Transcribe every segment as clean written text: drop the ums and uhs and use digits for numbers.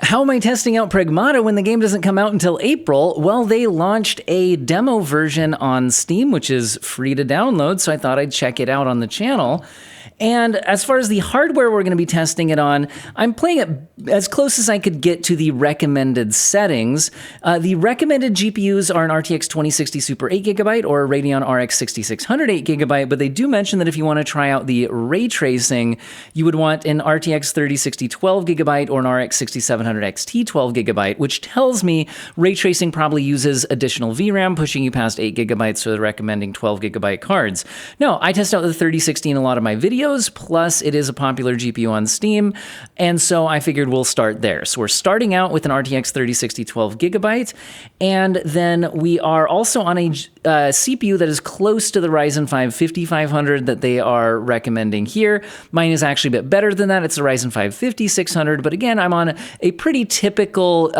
How am I testing out Pragmata when the game doesn't come out until April? Well, they launched a demo version on Steam, which is free to download, so I thought I'd check it out on the channel. And as far as the hardware we're going to be testing it on, I'm playing it as close as I could get to the recommended settings. The recommended GPUs are an RTX 2060 Super 8GB or a Radeon RX 6600 8GB, but they do mention that if you want to try out the ray tracing, you would want an RTX 3060 12GB or an RX 6700 XT 12GB, which tells me ray tracing probably uses additional VRAM, pushing you past 8GB, so they're recommending 12GB cards. Now, I test out the 3060 in a lot of my videos, plus it is a popular GPU on Steam, and so I figured we'll start there. So we're starting out with an RTX 3060 12GB, and then we are also on a CPU that is close to the Ryzen 5 5500 that they are recommending here. Mine is actually a bit better than that. It's a Ryzen 5 5600, but again, I'm on a pretty typical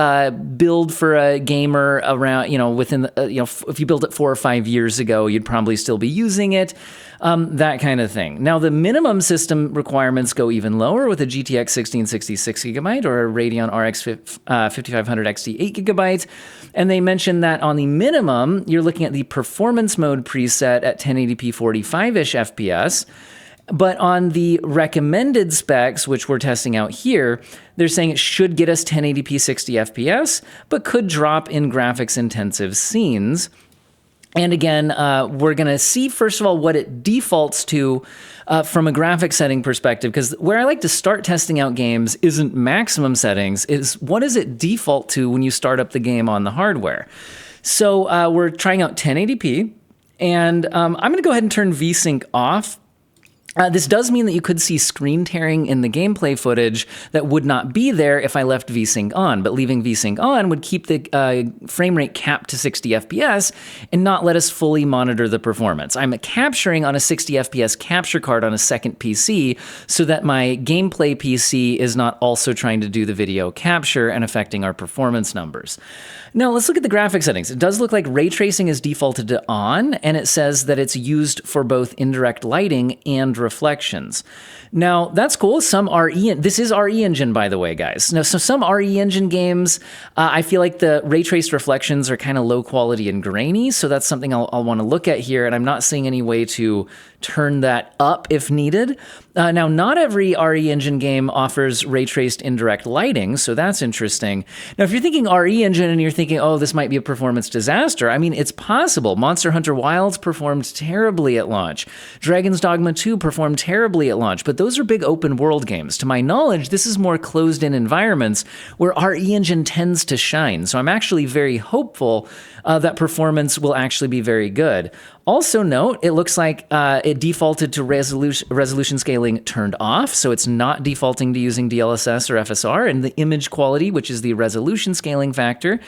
build for a gamer around, within, if you built it 4 or 5 years ago, you'd probably still be using it. That kind of thing. Now, the minimum system requirements go even lower with a GTX 1660 6GB or a Radeon RX 5500 XT 8GB. And they mentioned that on the minimum, you're looking at the performance mode preset at 1080p 45-ish FPS. But on the recommended specs, which we're testing out here, they're saying it should get us 1080p 60 FPS, but could drop in graphics-intensive scenes. And again, we're going to see, first of all, what it defaults to from a graphic setting perspective, because where I like to start testing out games isn't maximum settings, is what does it default to when you start up the game on the hardware. So we're trying out 1080p, and I'm going to go ahead and turn VSync off. This does mean that you could see screen tearing in the gameplay footage that would not be there if I left VSync on, but leaving VSync on would keep the frame rate capped to 60 FPS and not let us fully monitor the performance. I'm capturing on a 60 FPS capture card on a second PC so that my gameplay PC is not also trying to do the video capture and affecting our performance numbers. Now, let's look at the graphic settings. It does look like ray tracing is defaulted to on, and it says that it's used for both indirect lighting and reflections. Now, that's cool. Some this is RE Engine, by the way, guys. Now, so some RE Engine games, I feel like the ray traced reflections are kind of low quality and grainy, so that's something I'll want to look at here, and I'm not seeing any way to turn that up if needed. Now, not every RE Engine game offers ray traced indirect lighting, so that's interesting. Now, if you're thinking RE Engine and you're thinking, oh, this might be a performance disaster, I mean, it's possible. Monster Hunter Wilds performed terribly at launch. Dragon's Dogma 2 performed terribly at launch, but those are big open world games. To my knowledge, this is more closed-in environments where RE Engine tends to shine, so I'm actually very hopeful that performance will actually be very good. Also note, it looks like it defaulted to resolution scaling turned off, so it's not defaulting to using DLSS or FSR, and the image quality, which is the resolution scaling factor,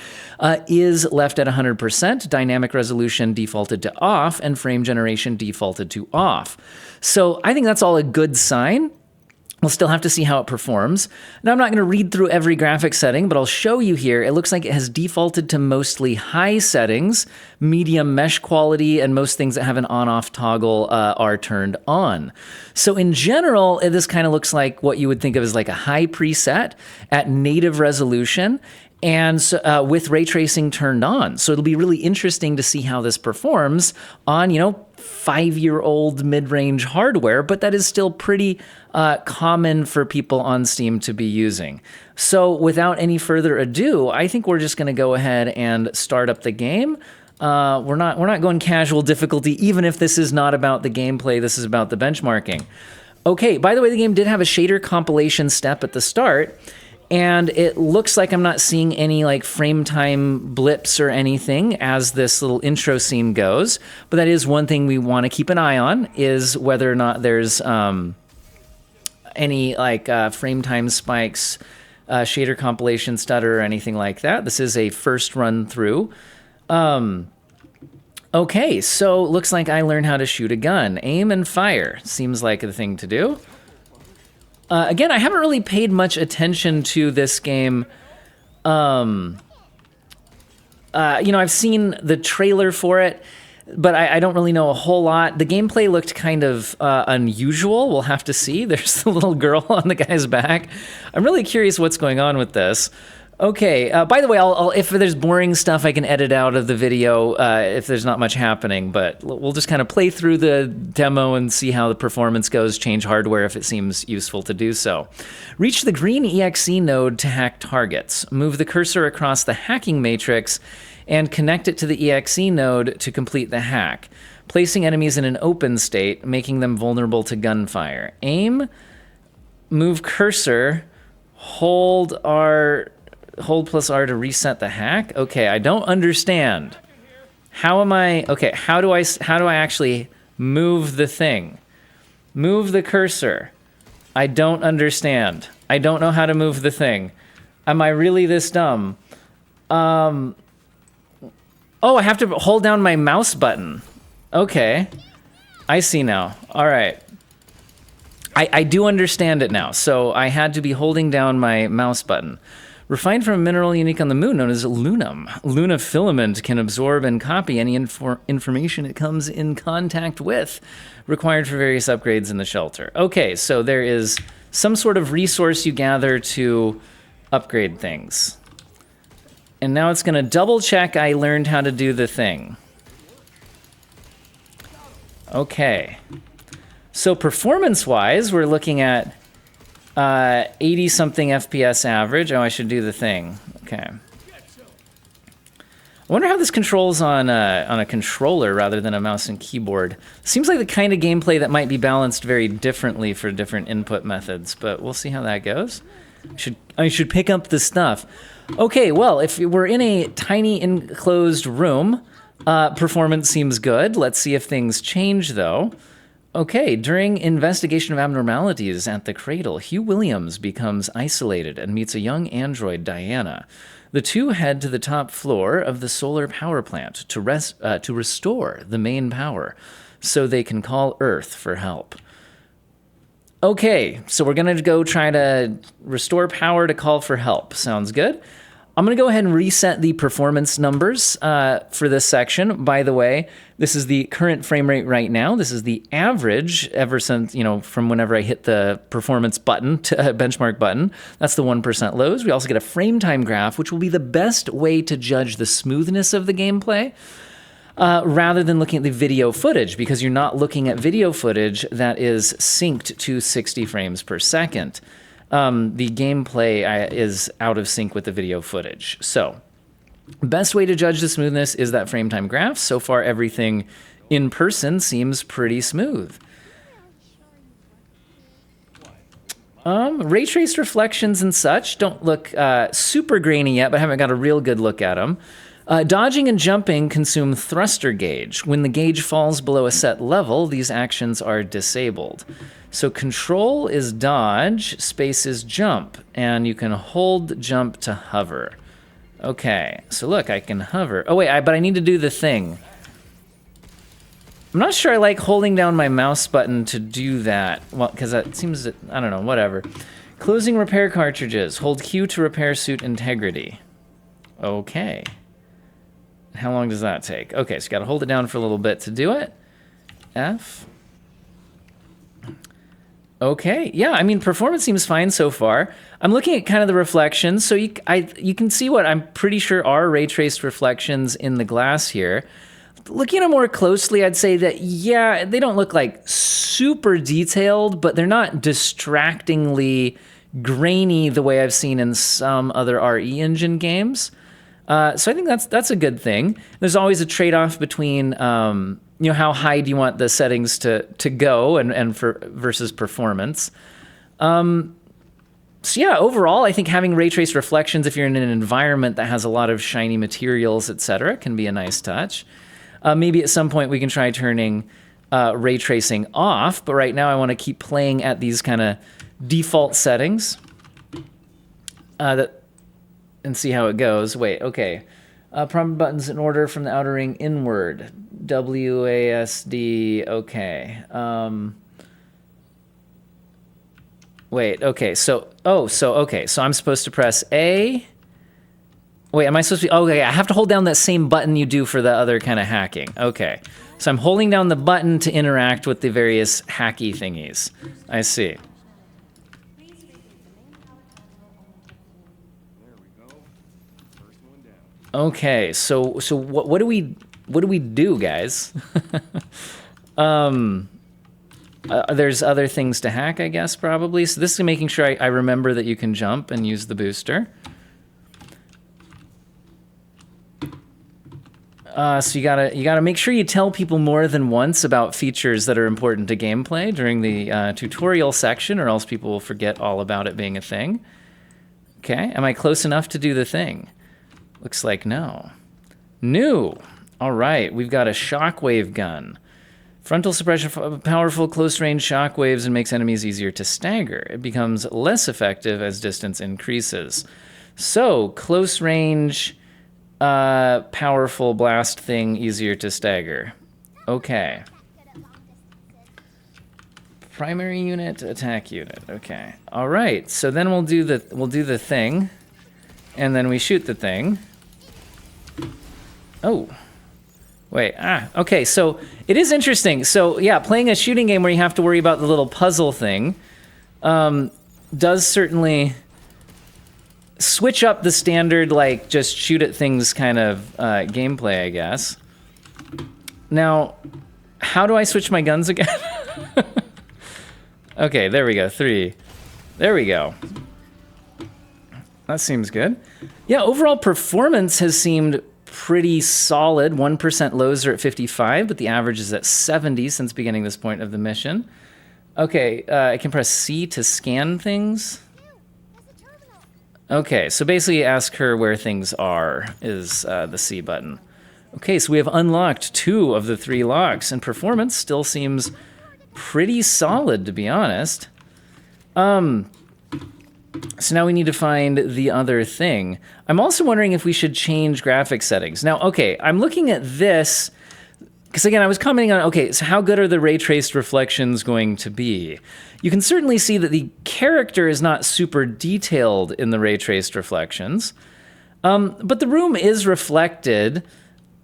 is left at 100%, dynamic resolution defaulted to off, and frame generation defaulted to off. So I think that's all a good sign. We'll still have to see how it performs. Now, I'm not going to read through every graphic setting, but I'll show you here. It looks like it has defaulted to mostly high settings, medium mesh quality, and most things that have an on-off toggle are turned on. So in general, this kind of looks like what you would think of as like a high preset at native resolution, and with ray tracing turned on. So it'll be really interesting to see how this performs on, 5-year-old mid-range hardware, but that is still pretty common for people on Steam to be using. So without any further ado, I think we're just going to go ahead and start up the game. We're not going casual difficulty, even if this is not about the gameplay, this is about the benchmarking. Okay, by the way, the game did have a shader compilation step at the start, and it looks like I'm not seeing any like frame time blips or anything as this little intro scene goes, but that is one thing we want to keep an eye on, is whether or not there's any like frame time spikes, shader compilation stutter or anything like that. This is a first run through. Okay, so looks like I learned how to shoot a gun. Aim and fire seems like the thing to do. Again, I haven't really paid much attention to this game. I've seen the trailer for it. but I don't really know a whole lot. The gameplay looked kind of unusual. We'll have to see. There's the little girl on the guy's back. I'm really curious what's going on with this. Okay, by the way, if there's boring stuff, I can edit out of the video if there's not much happening, but we'll just kind of play through the demo and see how the performance goes, change hardware if it seems useful to do so. Reach the green EXE node to hack targets. Move the cursor across the hacking matrix and connect it to the EXE node to complete the hack, placing enemies in an open state, making them vulnerable to gunfire. Aim, move cursor, hold plus R to reset the hack? Okay, I don't understand. How do I actually move the thing? Move the cursor. I don't understand. I don't know how to move the thing. Am I really this dumb? Oh, I have to hold down my mouse button. Okay. I see now. All right. I do understand it now. So I had to be holding down my mouse button. Refined from a mineral unique on the moon known as lunum. Luna filament can absorb and copy any information it comes in contact with, required for various upgrades in the shelter. Okay, so there is some sort of resource you gather to upgrade things. And now it's going to double check I learned how to do the thing. Okay. So performance-wise, we're looking at 80-something FPS average. Oh, I should do the thing. Okay. I wonder how this controls on a controller rather than a mouse and keyboard. Seems like the kind of gameplay that might be balanced very differently for different input methods, but we'll see how that goes. I should pick up the stuff. Okay, well, if we're in a tiny enclosed room, performance seems good. Let's see if things change, though. Okay, during investigation of abnormalities at the cradle, Hugh Williams becomes isolated and meets a young android, Diana. The two head to the top floor of the solar power plant to restore the main power so they can call Earth for help. Okay, so we're going to go try to restore power to call for help. Sounds good. I'm going to go ahead and reset the performance numbers for this section. By the way, this is the current frame rate right now. This is the average ever since, from whenever I hit the performance button, benchmark button. That's the 1% lows. We also get a frame time graph, which will be the best way to judge the smoothness of the gameplay rather than looking at the video footage, because you're not looking at video footage that is synced to 60 frames per second. The gameplay is out of sync with the video footage. So, best way to judge the smoothness is that frame time graph. So far, everything in person seems pretty smooth. Ray traced reflections and such don't look super grainy yet, but I haven't got a real good look at them. Dodging and jumping consume thruster gauge. When the gauge falls below a set level, these actions are disabled. So control is dodge, space is jump, and you can hold jump to hover. Okay, so look, I can hover. Oh wait, but I need to do the thing. I'm not sure I like holding down my mouse button to do that. Well, because that seems, I don't know, whatever. Closing repair cartridges. Hold Q to repair suit integrity. Okay. How long does that take? Okay, so you gotta hold it down for a little bit to do it. F. Okay, yeah, I mean, performance seems fine so far. I'm looking at kind of the reflections, so you can see what I'm pretty sure are ray traced reflections in the glass here. Looking at them more closely, I'd say that, yeah, they don't look like super detailed, but they're not distractingly grainy the way I've seen in some other RE Engine games. So I think that's a good thing. There's always a trade-off between how high do you want the settings to go and for versus performance. So yeah, overall, I think having ray trace reflections, if you're in an environment that has a lot of shiny materials, etc., can be a nice touch. Maybe at some point we can try turning ray tracing off, but right now I want to keep playing at these kind of default settings. And see how it goes. Wait, okay. Prompt buttons in order from the outer ring inward. WASD, okay. Wait, okay, so I'm supposed to press A, Wait, am I supposed to be... Okay, I have to hold down that same button you do for the other kind of hacking. Okay. So I'm holding down the button to interact with the various hacky thingies. I see. Okay, so what do we do, guys? There's other things to hack, I guess, probably. So this is making sure I remember that you can jump and use the booster. So you gotta make sure you tell people more than once about features that are important to gameplay during the tutorial section, or else people will forget all about it being a thing. Okay, am I close enough to do the thing? Looks like no. New. All right, we've got a shockwave gun. Frontal suppression, powerful close-range shockwaves, and makes enemies easier to stagger. It becomes less effective as distance increases. So, close-range, powerful blast thing, easier to stagger. Okay. Primary unit, attack unit. Okay. All right. So then we'll do the thing, and then we shoot the thing. Oh. Wait, okay, so it is interesting. So, yeah, playing a shooting game where you have to worry about the little puzzle thing does certainly switch up the standard, like, just shoot at things kind of gameplay, I guess. Now, how do I switch my guns again? Okay, there we go, 3. There we go. That seems good. Yeah, overall performance has seemed pretty solid. 1% lows are at 55, but the average is at 70 since beginning this point of the mission. Okay, I can press C to scan things. Okay, so basically ask her where things are is the C button. Okay, so we have unlocked 2 of the 3 locks, and performance still seems pretty solid, to be honest. So now we need to find the other thing. I'm also wondering if we should change graphic settings. Now, okay, I'm looking at this, because again, I was commenting on, okay, so how good are the ray traced reflections going to be? You can certainly see that the character is not super detailed in the ray traced reflections, but the room is reflected,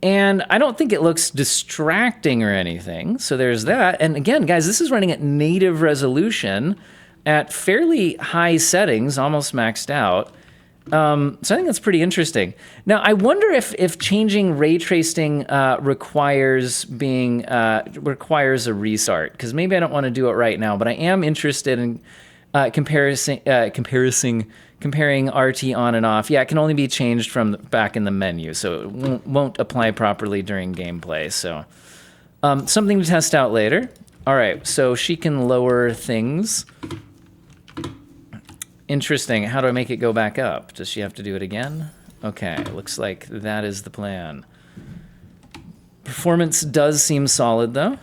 and I don't think it looks distracting or anything, so there's that. And again, guys, this is running at native resolution, at fairly high settings, almost maxed out. So I think that's pretty interesting. Now, I wonder if changing ray tracing requires a restart, because maybe I don't want to do it right now, but I am interested in comparing RT on and off. Yeah, it can only be changed from back in the menu, so it won't apply properly during gameplay. So something to test out later. All right, so she can lower things. Interesting. How do I make it go back up? Does she have to do it again? Okay, looks like that is the plan. Performance does seem solid, though.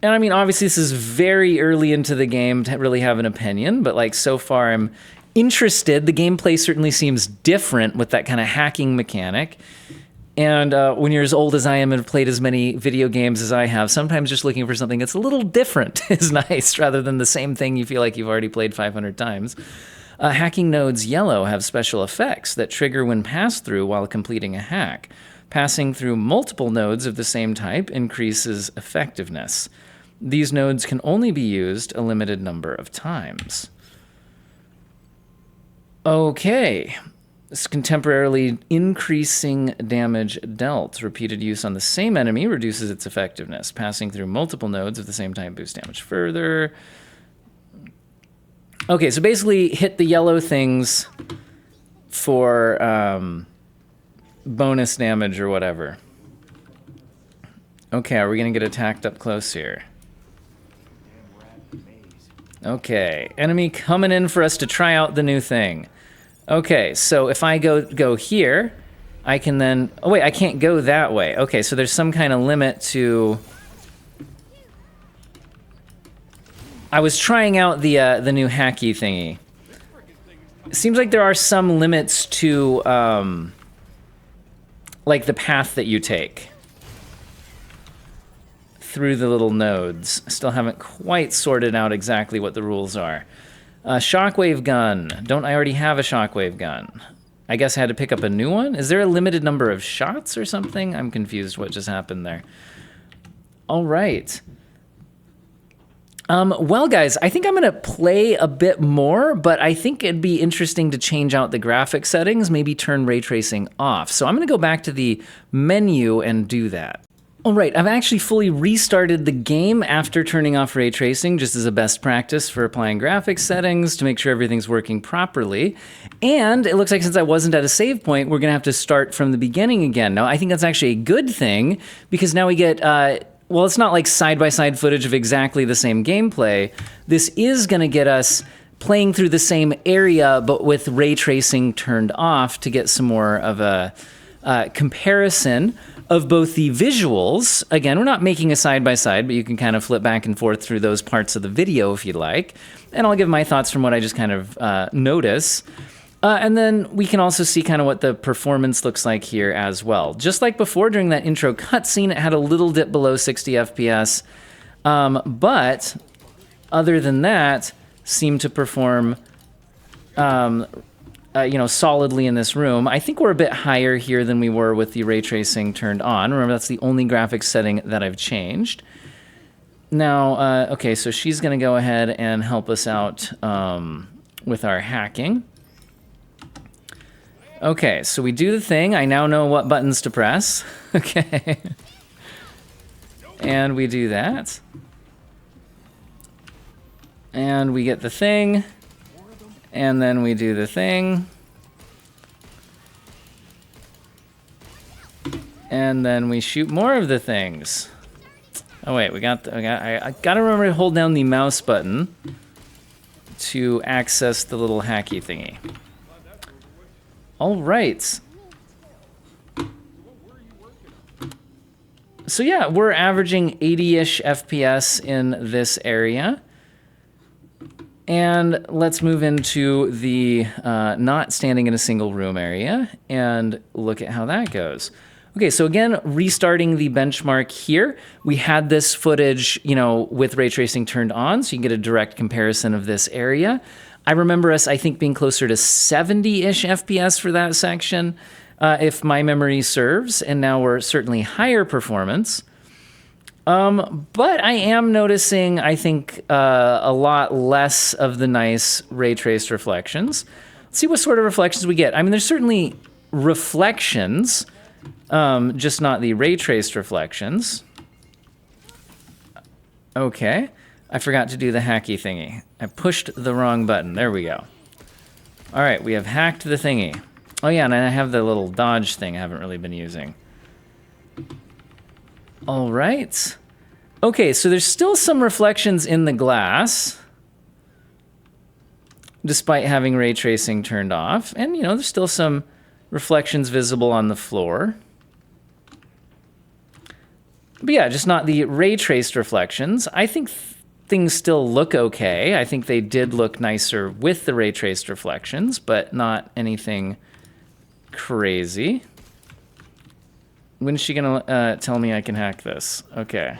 And I mean, obviously, this is very early into the game to really have an opinion, but like so far, I'm interested. The gameplay certainly seems different with that kind of hacking mechanic. And when you're as old as I am and have played as many video games as I have, sometimes just looking for something that's a little different is nice, rather than the same thing you feel like you've already played 500 times. Hacking nodes yellow have special effects that trigger when passed through while completing a hack. Passing through multiple nodes of the same type increases effectiveness. These nodes can only be used a limited number of times. Okay. It's contemporarily increasing damage dealt. Repeated use on the same enemy reduces its effectiveness. Passing through multiple nodes of the same type boosts damage further. Okay, so basically hit the yellow things for bonus damage or whatever. Okay, are we going to get attacked up close here? Okay, enemy coming in for us to try out the new thing. Okay, so if I go here, I can then... Oh, wait, I can't go that way. Okay, so there's some kind of limit to... I was trying out the new hacky thingy. It seems like there are some limits to, like, the path that you take through the little nodes. Still haven't quite sorted out exactly what the rules are. Shockwave gun. Don't I already have a shockwave gun? I guess I had to pick up a new one? Is there a limited number of shots or something? I'm confused what just happened there. All right. Well, guys, I think I'm going to play a bit more, but I think it'd be interesting to change out the graphic settings, maybe turn ray tracing off. So I'm going to go back to the menu and do that. All right, I've actually fully restarted the game after turning off ray tracing, just as a best practice for applying graphics settings to make sure everything's working properly. And it looks like since I wasn't at a save point, we're going to have to start from the beginning again. Now, I think that's actually a good thing, because now we get... well, it's not like side-by-side footage of exactly the same gameplay. This is going to get us playing through the same area, but with ray tracing turned off to get some more of a comparison of both the visuals. Again, we're not making a side-by-side, but you can kind of flip back and forth through those parts of the video if you'd like. And I'll give my thoughts from what I just kind of notice. And then we can also see kind of what the performance looks like here as well. Just like before, during that intro cutscene, it had a little dip below 60 FPS. But other than that, seemed to perform solidly in this room. I think we're a bit higher here than we were with the ray tracing turned on. Remember, that's the only graphics setting that I've changed. Now, okay, so she's going to go ahead and help us out with our hacking. Okay, so we do the thing. I now know what buttons to press. Okay. And we do that. And we get the thing. And then we do the thing. And then we shoot more of the things. Oh wait, I gotta remember to hold down the mouse button to access the little hacky thingy. All right. So yeah, we're averaging 80-ish FPS in this area. And let's move into the not standing in a single room area and look at how that goes. Okay, so again, restarting the benchmark here. We had this footage, with ray tracing turned on, so you can get a direct comparison of this area. I remember us, I think, being closer to 70-ish FPS for that section, if my memory serves, and now we're certainly higher performance. But I am noticing, I think, a lot less of the nice ray traced reflections. Let's see what sort of reflections we get. I mean, there's certainly reflections, just not the ray traced reflections. Okay. I forgot to do the hacky thingy. I pushed the wrong button. There we go. All right, we have hacked the thingy. Oh yeah, and I have the little dodge thing I haven't really been using. All right. Okay, so there's still some reflections in the glass, despite having ray tracing turned off. And, there's still some reflections visible on the floor. But yeah, just not the ray traced reflections. I think things still look okay. I think they did look nicer with the ray traced reflections, but not anything crazy. When's she gonna tell me I can hack this? Okay.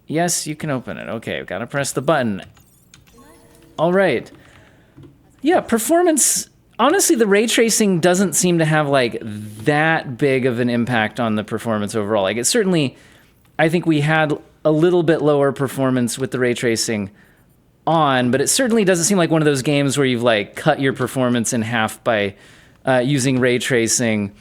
Yes, you can open it. Okay, I've got to press the button. All right. Yeah, performance. Honestly, the ray tracing doesn't seem to have like that big of an impact on the performance overall. Like, it certainly, I think we had a little bit lower performance with the ray tracing on, but it certainly doesn't seem like one of those games where you've like cut your performance in half by using ray tracing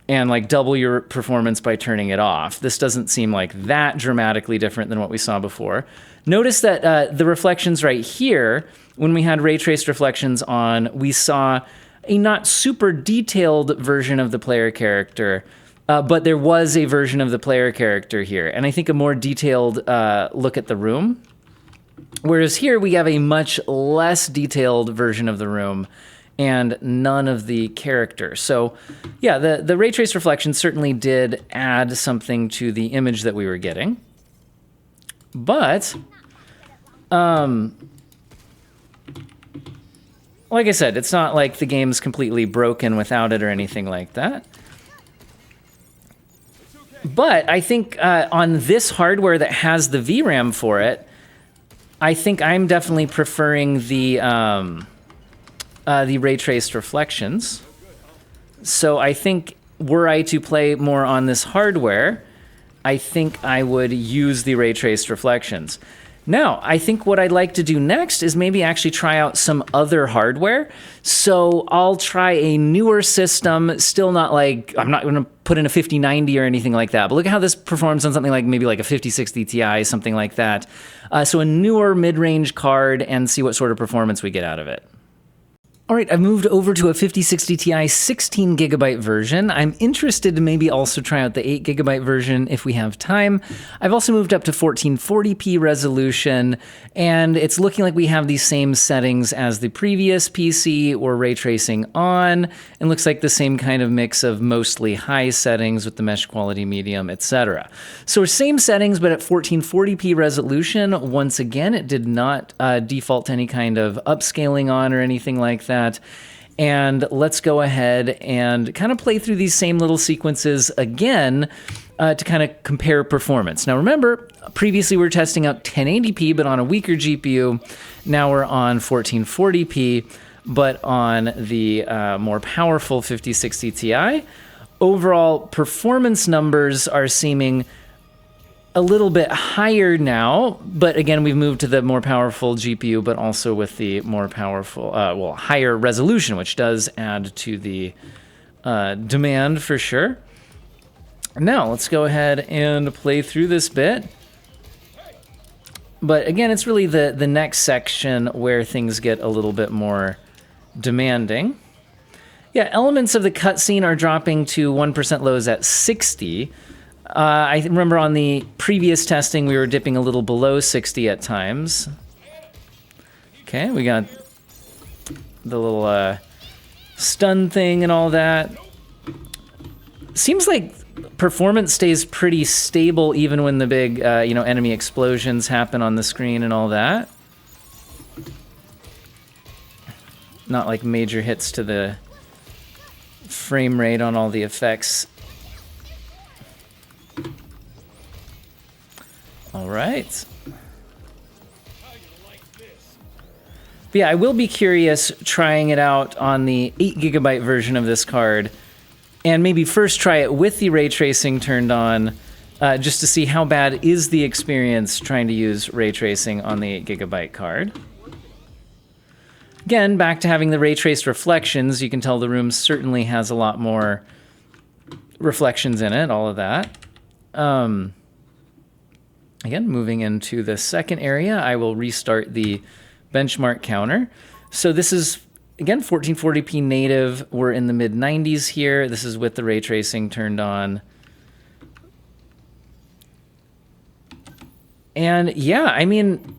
and like double your performance by turning it off. This doesn't seem like that dramatically different than what we saw before. Notice that the reflections right here, when we had ray traced reflections on, we saw a not super detailed version of the player character, but there was a version of the player character here, and I think a more detailed look at the room. Whereas here we have a much less detailed version of the room and none of the character. So yeah, the ray trace reflection certainly did add something to the image that we were getting. But, like I said, it's not like the game's completely broken without it or anything like that. But I think on this hardware that has the VRAM for it, I think I'm definitely preferring the ray traced reflections. So I think were I to play more on this hardware, I think I would use the ray traced reflections. Now, I think what I'd like to do next is maybe actually try out some other hardware. So I'll try a newer system, still not like, I'm not gonna put in a 5090 or anything like that, but look at how this performs on something like maybe like a 5060 Ti, something like that. So a newer mid-range card and see what sort of performance we get out of it. All right, I've moved over to a 5060 Ti 16GB version. I'm interested to maybe also try out the 8GB version if we have time. I've also moved up to 1440p resolution, and it's looking like we have these same settings as the previous PC or ray tracing on, and looks like the same kind of mix of mostly high settings with the mesh quality medium, etc. So same settings, but at 1440p resolution. Once again, it did not default to any kind of upscaling on or anything like that. And let's go ahead and kind of play through these same little sequences again to kind of compare performance. Now remember, previously we were testing out 1080p, but on a weaker GPU. Now we're on 1440p, but on the more powerful 5060 Ti. Overall performance numbers are seeming a little bit higher now, but again, we've moved to the more powerful GPU, but also with the more powerful, higher resolution, which does add to the demand for sure. Now, let's go ahead and play through this bit. But again, it's really the next section where things get a little bit more demanding. Yeah, elements of the cutscene are dropping to 1% lows at 60. I remember on the previous testing, we were dipping a little below 60 at times. Okay, we got the little stun thing and all that. Seems like performance stays pretty stable even when the big, enemy explosions happen on the screen and all that. Not like major hits to the frame rate on all the effects. All right. But yeah, I will be curious trying it out on the 8GB version of this card, and maybe first try it with the ray tracing turned on, just to see how bad is the experience trying to use ray tracing on the 8GB card. Again, back to having the ray traced reflections. You can tell the room certainly has a lot more reflections in it, all of that. Again, moving into the second area, I will restart the benchmark counter. So this is, again, 1440p native. We're in the mid-90s here. This is with the ray tracing turned on. And yeah, I mean,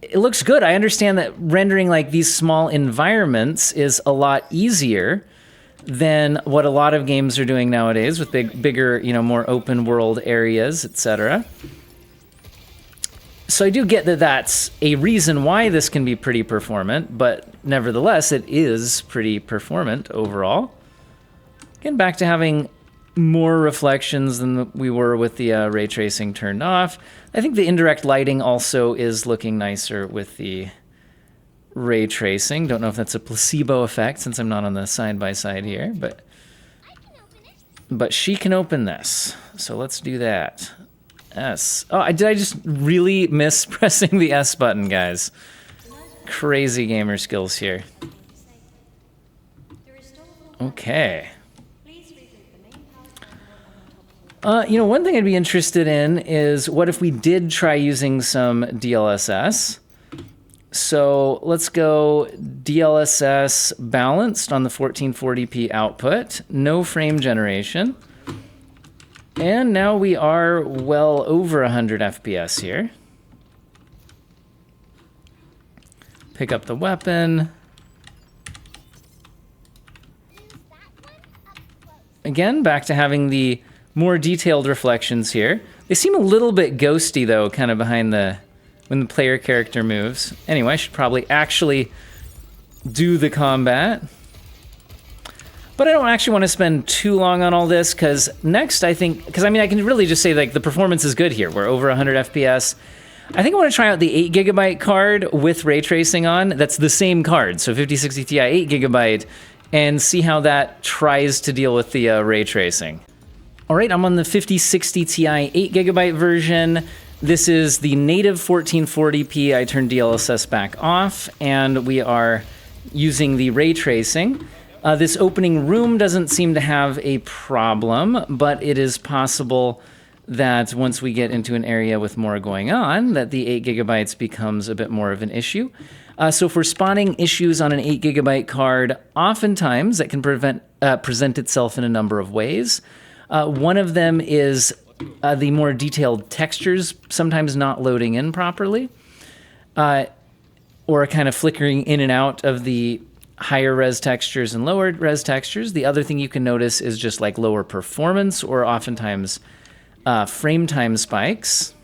it looks good. I understand that rendering like these small environments is a lot easier than what a lot of games are doing nowadays with bigger, more open world areas, etc. So I do get that that's a reason why this can be pretty performant, but nevertheless, it is pretty performant overall. Again, back to having more reflections than we were with the ray tracing turned off. I think the indirect lighting also is looking nicer with the ray tracing. Don't know if that's a placebo effect since I'm not on the side-by-side here, but she can open this. So let's do that. S. Oh, did I just really miss pressing the S button, guys? Crazy gamer skills here. Okay. One thing I'd be interested in is what if we did try using some DLSS? So let's go DLSS balanced on the 1440p output, no frame generation. And now we are well over 100 FPS here. Pick up the weapon. Again, back to having the more detailed reflections here. They seem a little bit ghosty though, kind of behind when the player character moves. Anyway, I should probably actually do the combat. But I don't actually want to spend too long on all this, because next I think, I can really just say like the performance is good here. We're over 100 FPS. I think I want to try out the 8GB card with ray tracing on. That's the same card, so 5060 Ti 8GB, and see how that tries to deal with the ray tracing. All right, I'm on the 5060 Ti 8GB version. This is the native 1440p. I turned DLSS back off, and we are using the ray tracing. This opening room doesn't seem to have a problem, but it is possible that once we get into an area with more going on, that the 8GB becomes a bit more of an issue. So if we're spotting issues on an 8GB card, oftentimes that can present itself in a number of ways. One of them is the more detailed textures sometimes not loading in properly, or kind of flickering in and out of the higher res textures and lower res textures. The other thing you can notice is just like lower performance, or oftentimes frame time spikes.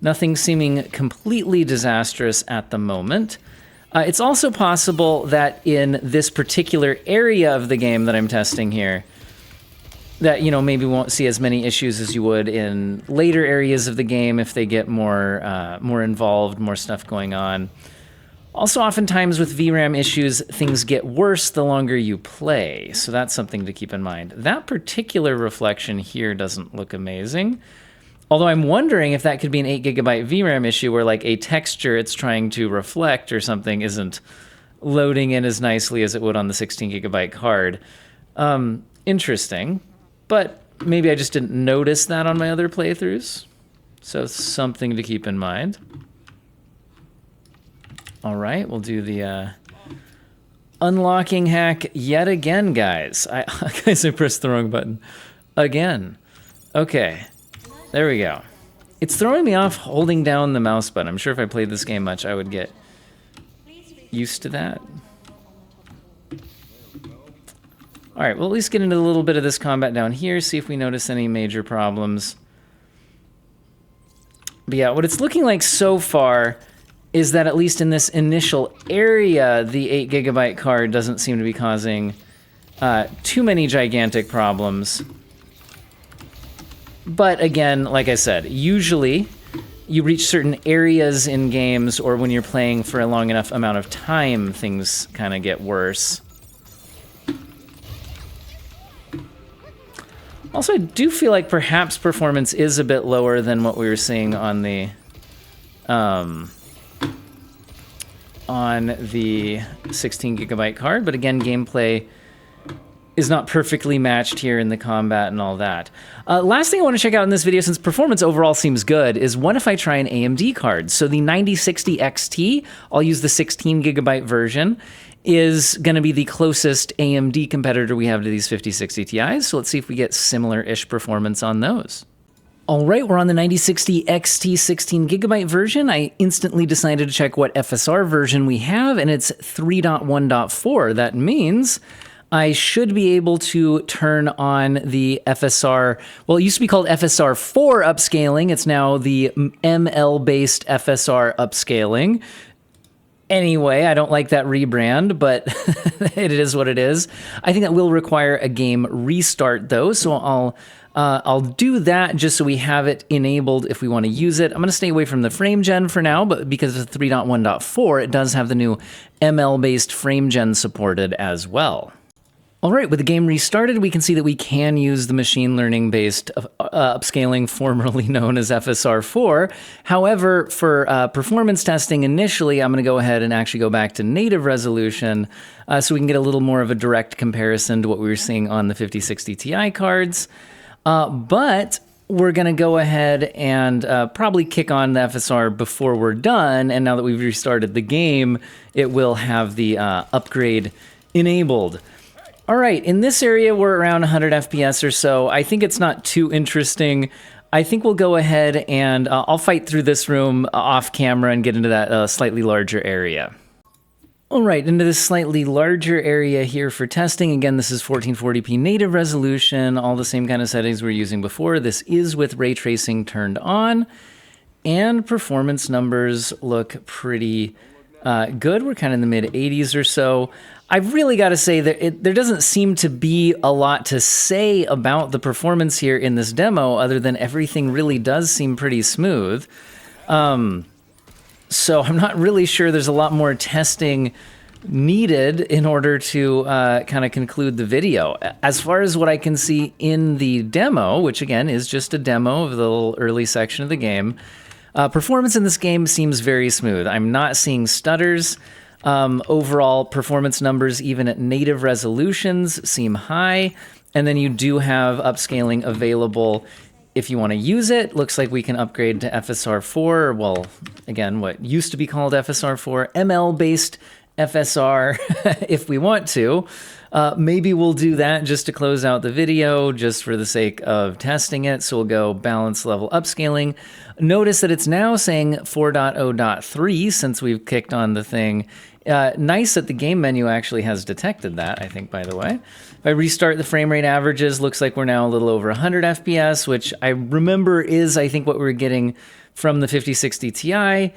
Nothing seeming completely disastrous at the moment. It's also possible that in this particular area of the game that I'm testing here, that, you know, maybe won't see as many issues as you would in later areas of the game if they get more involved, more stuff going on. Also, oftentimes with VRAM issues, things get worse the longer you play, so that's something to keep in mind. That particular reflection here doesn't look amazing, although I'm wondering if that could be an 8GB VRAM issue where like a texture it's trying to reflect or something isn't loading in as nicely as it would on the 16GB card. Interesting, but maybe I just didn't notice that on my other playthroughs, so something to keep in mind. All right, we'll do the unlocking hack yet again, guys. I pressed the wrong button again. Okay, there we go. It's throwing me off holding down the mouse button. I'm sure if I played this game much, I would get used to that. All right, we'll at least get into a little bit of this combat down here, see if we notice any major problems. But yeah, what it's looking like so far is that at least in this initial area, the 8GB card doesn't seem to be causing too many gigantic problems. But again, like I said, usually you reach certain areas in games, or when you're playing for a long enough amount of time, things kind of get worse. Also, I do feel like perhaps performance is a bit lower than what we were seeing on the 16GB card, but again, gameplay is not perfectly matched here in the combat and all that. Last thing I want to check out in this video, since performance overall seems good, is what if I try an AMD card? So the 9060 XT, I'll use the 16GB version, is going to be the closest AMD competitor we have to these 5060 Ti's, so let's see if we get similar-ish performance on those. All right, we're on the 9060 XT 16GB version. I instantly decided to check what FSR version we have, and it's 3.1.4. That means I should be able to turn on the FSR, well, it used to be called FSR 4 upscaling. It's now the ML-based FSR upscaling. Anyway, I don't like that rebrand, but it is what it is. I think that will require a game restart, though, so I'll do that just so we have it enabled if we want to use it. I'm going to stay away from the frame gen for now, but because it's 3.1.4, it does have the new ML-based frame gen supported as well. All right, with the game restarted, we can see that we can use the machine learning-based upscaling, formerly known as FSR4. However, for performance testing initially, I'm going to go ahead and actually go back to native resolution so we can get a little more of a direct comparison to what we were seeing on the 5060 Ti cards. But we're going to go ahead and probably kick on the FSR before we're done, and now that we've restarted the game, it will have the upgrade enabled. All right, in this area, we're around 100 FPS or so. I think it's not too interesting. I think we'll go ahead and I'll fight through this room off camera and get into that slightly larger area. All right, into this slightly larger area here for testing. Again, this is 1440p native resolution, all the same kind of settings we were using before. This is with ray tracing turned on, and performance numbers look pretty good. We're kind of in the mid 80s or so. I've really got to say that there doesn't seem to be a lot to say about the performance here in this demo, other than everything really does seem pretty smooth. So I'm not really sure there's a lot more testing needed in order to kind of conclude the video. As far as what I can see in the demo, which again is just a demo of the little early section of the game, performance in this game seems very smooth. I'm not seeing stutters. Overall performance numbers, even at native resolutions, seem high. And then you do have upscaling available if you want to use it. Looks like we can upgrade to FSR4, well, again, what used to be called FSR4, ML-based FSR if we want to. Maybe we'll do that just to close out the video, just for the sake of testing it. So we'll go balance level upscaling. Notice that it's now saying 4.0.3 since we've kicked on the thing. Nice that the game menu actually has detected that, I think, by the way. If I restart the frame rate averages, looks like we're now a little over 100 FPS, which I remember is, I think, what we're getting from the 5060 Ti.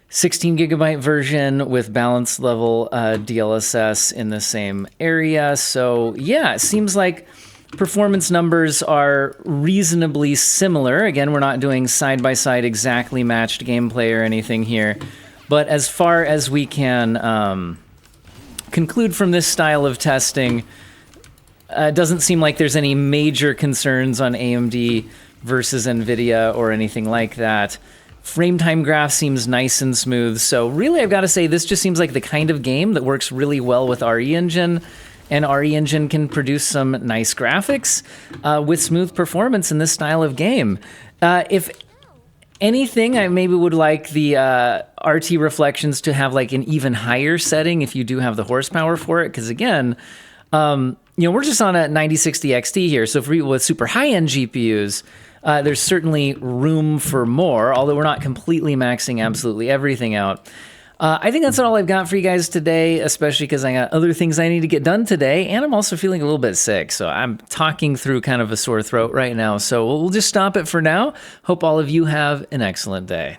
16 gigabyte version with balance level DLSS in the same area. So yeah, it seems like performance numbers are reasonably similar. Again, we're not doing side-by-side exactly matched gameplay or anything here. But as far as we can conclude from this style of testing, it doesn't seem like there's any major concerns on AMD versus NVIDIA or anything like that. Frame time graph seems nice and smooth. So really, I've got to say, this just seems like the kind of game that works really well with RE Engine. And RE Engine can produce some nice graphics with smooth performance in this style of game. If anything, I maybe would like the RT reflections to have like an even higher setting if you do have the horsepower for it. Because again, we're just on a 9060 XT here. So with super high-end GPUs, there's certainly room for more, although we're not completely maxing absolutely everything out. I think that's all I've got for you guys today, especially because I got other things I need to get done today, and I'm also feeling a little bit sick, so I'm talking through kind of a sore throat right now. So we'll just stop it for now. Hope all of you have an excellent day.